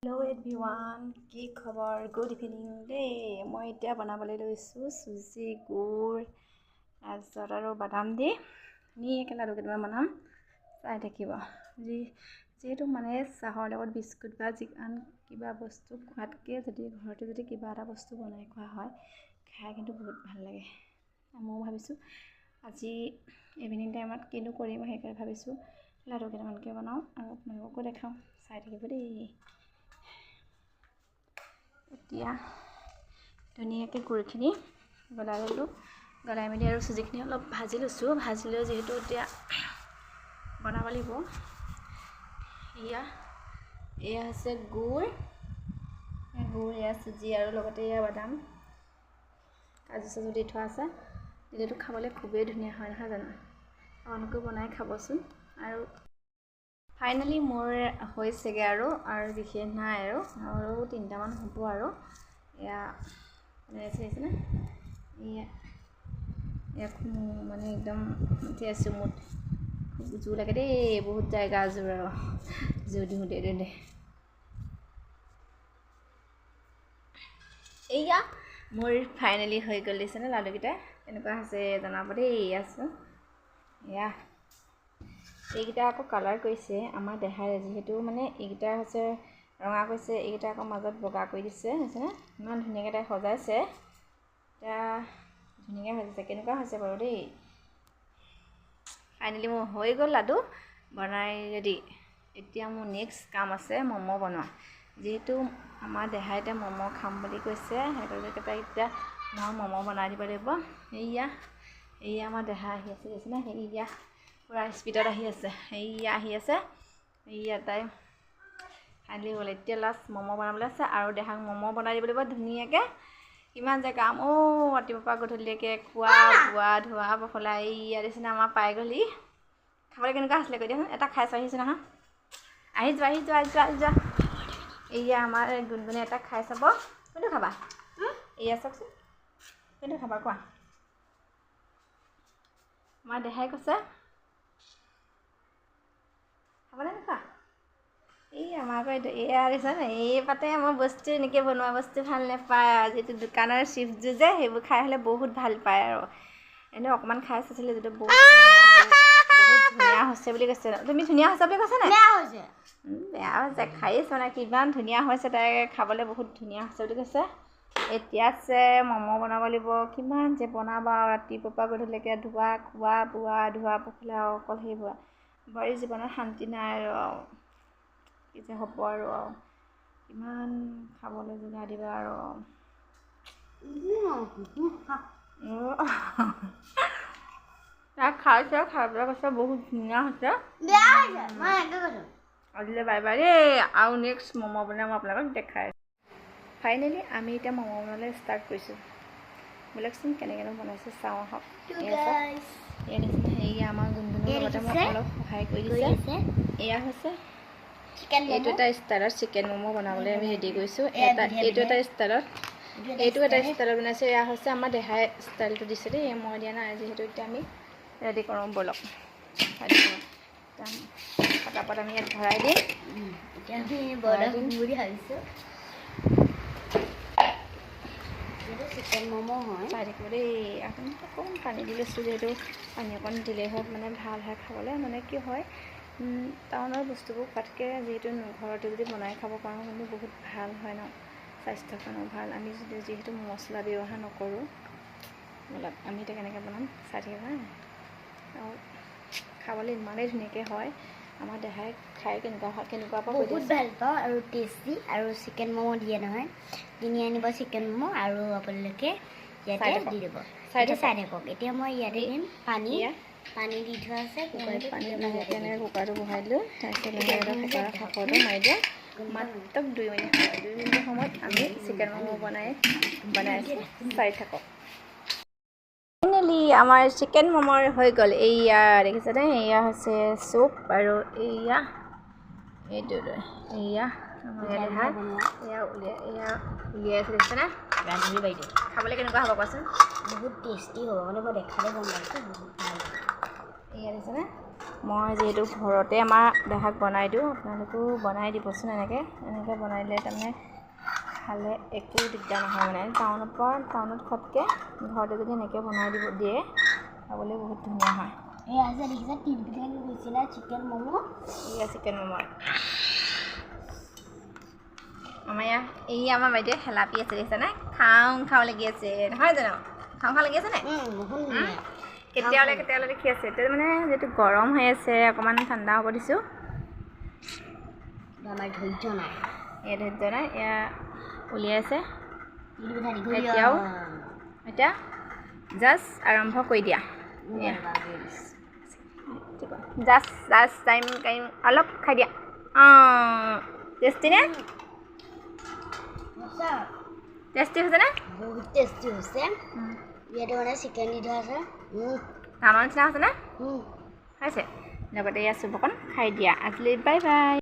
Hello everyone, কি খবৰ? Good evening দেই। মই এতিয়া বনাবলৈ লৈছোঁ চুজি গুড় তাৰপিছত আৰু বাদাম দি ধুনীয়াকৈ লাডু কেইটামান বনাম, চাই থাকিব। যিহেতু মানে চাহৰ লগত বিস্কুট বা আন কিবা বস্তু খোৱাতকৈ ঘৰতে যদি কিবা এটা বস্তু বনাই খোৱা হয়, খাই কিন্তু বহুত ভাল লাগে। ময়ো ভাবিছোঁ আজি ইভিনিং টাইমত কিনো কৰিম, সেইকাৰণে ভাবিছোঁ লাডু কেইটামানকৈ বনাওঁ আৰু আপোনালোককো দেখাওঁ, চাই থাকিব দেই। এতিয়া ধুনীয়াকৈ গুড়খিনি গলাই ল'লোঁ, গলাই মেলি আৰু চুজিখিনি অলপ ভাজি লৈছোঁ। ভাজি লৈ যিহেতু এতিয়া বনাব লাগিব। এয়া হৈছে গুড়, এয়া চুজি আৰু লগতে এয়া বাদাম, কাজু চাজু দি থোৱা আছে। দিলেতো খাবলৈ খুবেই ধুনীয়া হয়, নহয় জানো? আপোনালোকেও বনাই খাবচোন। আৰু ফাইনেলি মোৰ হৈছেগৈ আৰু বিশেষ নাই আৰু 3টামান হ'ব আৰু। এয়া চাইছেনে? এয়া মানে একদম উঠি আছোঁ, মোৰ খুব জোৰ লাগে দেই, বহুত জাগা জোৰ আৰু জোৰ দিওঁতে এয়া মোৰ ফাইনেলি হৈ গ'ল দিছেনে লাডুকেইটা? কেনেকুৱা হৈছে জনাব দেই। আছোঁ এয়া এইকেইটা আকৌ কালাৰ কৰিছে আমাৰ দেহাৰে, যিহেতু মানে এইকেইটা হৈছে ৰঙা কৰিছে, এইকেইটা আকৌ মাজত বগা কৰি দিছে, হৈছেনে? ইমান ধুনীয়াকৈ তাই সজাইছে, এতিয়া ধুনীয়াকৈ সজাইছে। কেনেকুৱা হৈছে বাৰু দেই? ফাইনেলি মোৰ হৈ গ'ল লাডু বনাই ৰেডি। এতিয়া মোৰ নেক্সট কাম আছে ম'ম' বনোৱা। যিহেতু আমাৰ দেহাই এতিয়া ম'ম' খাম বুলি কৈছে, সেইটোকে তাই এতিয়া মই ম'ম' বনাই দিব লাগিব। এয়া আমাৰ দেহা আহি আছে দেখিছেনে? সেয়া পূৰা স্পীডত আহি আছে, আহি আছে। তাই ফাইনেলি হ'ল। এতিয়া লাষ্ট ম'ম' বনাবলৈ আছে আৰু দেহাক ম'ম' বনাই দিব লাগিব ধুনীয়াকৈ। কিমান যে কাম ৰাতিপুৱাৰ পৰা গধূলিলৈকে খোৱা বোৱা ধোৱা পখলা। দেখিছেনে আমাৰ পাই গ'লহি। খাবলৈ কেনেকুৱা হৈছিলে কৈ দিয়াচোন? এটা খাই চাই আহিছোঁ নহয়, আহি যোৱা। এয়া আমাৰ গুণগুণে এটা খাই চাব। কোনটো খাবা? এয়া চাওকচোন, কোনটো খাবা কোৱা? আমাৰ দেহাই কৈছে খাবলৈ নোখোৱা? আমাৰ আকৌ এয়া দেখিছেনে? পাতে আমাৰ বস্তু এনেকৈ বনোৱা বস্তু ভাল নাপায় আৰু, যিটো দোকানৰ চিপছযোৰ যে সেইবোৰ খাই হ'লে বহুত ভাল পায় আৰু। এনেই অকণমান খাই চাইছিলে, যিটো বহুত ধুনীয়া হৈছে বুলি কৈছে। তুমি ধুনীয়া হৈছে বুলি কৈছা নাই? বেয়া হৈছে, খায়েই চোৱা নাই কিমান ধুনীয়া হৈছে। তাই খাবলৈ বহুত ধুনীয়া হৈছে বুলি কৈছে। এতিয়া আছে ম'ম' বনাব লাগিব। কিমান যে বনাবা আৰু ৰাতিপুৱাৰ পৰা গধূলিলৈকে খোৱা বোৱা ধোৱা পখলা আৰু অকল সেইবোৰ। বোৱাৰী জীৱনত শান্তি নাই আৰু কি যে হ'ব আৰু কিমান খাবলৈ যোগাৰ দিবা আৰু। তাক খাইছে, খাই পেলাই কৈছে বহুত ধুনীয়া হৈছে। আজিলৈ বাই বাই দেই, আৰু নেক্সট ম'ম' বনাই মই আপোনালোকক দেখাই আছোঁ। ফাইনেলি আমি এতিয়া ম'ম' বনাবলৈ ষ্টাৰ্ট কৰিছোঁ। বোলকচোন কেনেকৈ বনাইছোঁ চাওঁ আহক। এয়া আমাৰ গুণগুণৰ লগতে মই অলপ সহায় কৰি দিছে। এয়া হৈছে এইটো এটা ষ্টাইলত চিকেন ম'ম' বনাবলৈ আমি ৰেডি কৰিছোঁ। এইটো এটা ষ্টাইলত বনাইছোঁ। এয়া হৈছে আমাৰ দেহাই ষ্টাইলটো দিছে দেই, মই দিয়া নাই। যিহেতু এতিয়া আমি ৰেডি কৰোঁ ব'লক। পটাপট আমি ইয়াত ভৰাই দিম। চিকেন ম'ম' হয়, চাই থাকিব দেই। অকণমান পানী দি লৈছোঁ, যিহেতু পানী অকণ দিলেই হওক মানে ভাল হয় খাবলৈ। মানে কি হয়, টাউনৰ বস্তুবোৰ খোৱাতকৈ যিহেতু ঘৰতে যদি বনাই খাব পাৰোঁ কিন্তু বহুত ভাল হয় ন, স্বাস্থ্যৰ কাৰণেও ভাল। আমি যিহেতু মছলা ব্যৱহাৰ নকৰোঁ, আমি এতিয়া কেনেকৈ বনাম চাই থাকিব হা। আৰু খাবলৈ ইমানেই ধুনীয়াকৈ হয়, আমাৰ দেহাই খাই কেনেকুৱা পাব বহুত ভাল পাওঁ আৰু টেষ্টি। আৰু চিকেন ম'ম' দিয়ে নহয়, কিনি আনিব চিকেন ম'ম' আৰু আপোনালোকে ইয়াতে দি দিব। চাই থাকক। এতিয়া মই ইয়াতে দিম পানী দি থোৱা আছে। কুকাৰটো বহাই দিলোঁ। তাৰপিছত কুকাৰৰ সাঁফৰটো মাৰি দিয়া। মাত্ৰ 2 মিনিট সময়ত আমি চিকেন ম'ম' বনাই আছোঁ, চাই থাকক। ফাইনেলি আমাৰ চিকেন ম'মৰ হৈ গ'ল। এয়া দেখিছেনে? এয়া হৈছে চুপ আৰু এইটো আমাৰ দেহা উলিয়াইছে দেখিছেনে? ৰান্ধনি বাইদেউ খাবলৈ কেনেকুৱা হ'ব কোৱাচোন? বহুত টেষ্টি হ'ব, মানে মই দেখালে গম পাইছোঁ বহুত ভাল। এয়া দেখিছেনে? মই যিহেতু ঘৰতে আমাৰ দেহাক বনাই দিওঁ, আপোনালোকেও বনাই দিবচোন। এনেকৈ বনাই দিলে তাৰমানে খালে একো দিগদাৰ নহয় মানে। টাউনত খোৱাতকৈ ঘৰতে যদি এনেকৈ বনাই দিয়ে খাবলৈ বহুত ধুনীয়া হয়। এয়া যে দেখিছে তিলপিঠা গৈছিলে চিকেন ম'ম'। এয়া চিকেন ম'ম'। আমাৰ আমাৰ বাইদেৱে হেলাপি আছে দেখিছেনে? খাওঁ লাগি আছে নহয় জানো? খাওঁ লাগি আছে নাই? কেতিয়ালৈ দেখি আছে। এতিয়া মানে যিহেতু গৰম হৈ আছে, অকণমান ঠাণ্ডা হ'ব দিছোঁ। আমাৰ ধৈৰ্য নাই। এয়া উলিয়াইছে এতিয়া জাষ্ট আৰম্ভ কৰি দিয়া। জাষ্ট টাইম অলপ খাই দিয়া। টেষ্টি নে? টেষ্টি হৈছেনে? বহুত টেষ্টি হৈছে। ইয়াতে মানে চিকেন দি থোৱা আছে। ধানৰ নিচিনা হৈছেনে? হৈছে। লগতে এয়া চুপ অকণ খাই দিয়া। আজিলৈ বাই বাই।